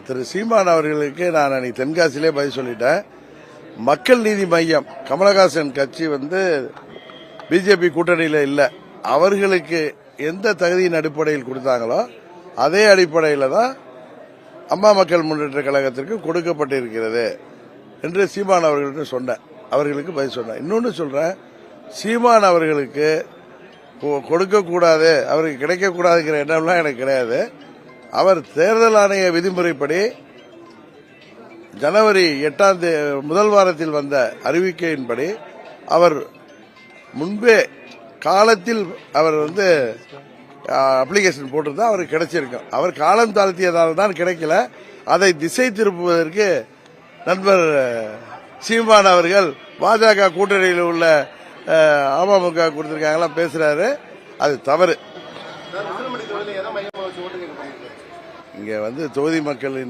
திரு சீமான் அவர்களுக்கு நான் அன்னைக்கு தென்காசியிலே பதில் சொல்லிட்டேன். மக்கள் நீதி மையம் கமலஹாசன் கட்சி பிஜேபி கூட்டணியில் இல்லை. அவர்களுக்கு எந்த தகுதியின் அடிப்படையில் கொடுத்தாங்களோ அதே அடிப்படையில் தான் அம்மா மக்கள் முன்னேற்ற கழகத்திற்கு கொடுக்கப்பட்டிருக்கிறது என்று சீமான் அவர்கள்ட்ட சொன்னேன். அவர்களுக்கு பதில் சொன்னேன். இன்னொன்று சொல்றேன், சீமான் அவர்களுக்கு கொடுக்கக்கூடாது, அவருக்கு கிடைக்கக்கூடாதுங்கிற எண்ணம்லாம் எனக்கு கிடையாது. அவர் தேர்தல் ஆணைய விதிமுறைப்படி ஜனவரி 8 முதல் வாரத்தில் வந்த அறிவிக்கையின்படி அவர் முன்பே காலத்தில் அவர் அப்ளிகேஷன் போட்டிருந்தா அவருக்கு கிடைச்சிருக்கும். அவர் காலம் தாழ்த்தியதால் தான் கிடைக்கல. அதை திசை திருப்புவதற்கு நண்பர் சீமான் அவர்கள் பாஜக கூட்டணியில் உள்ள அமமுக கொடுத்திருக்காங்களா பேசுறாரு. அது தவறு. இங்க தொகுதி மக்களின்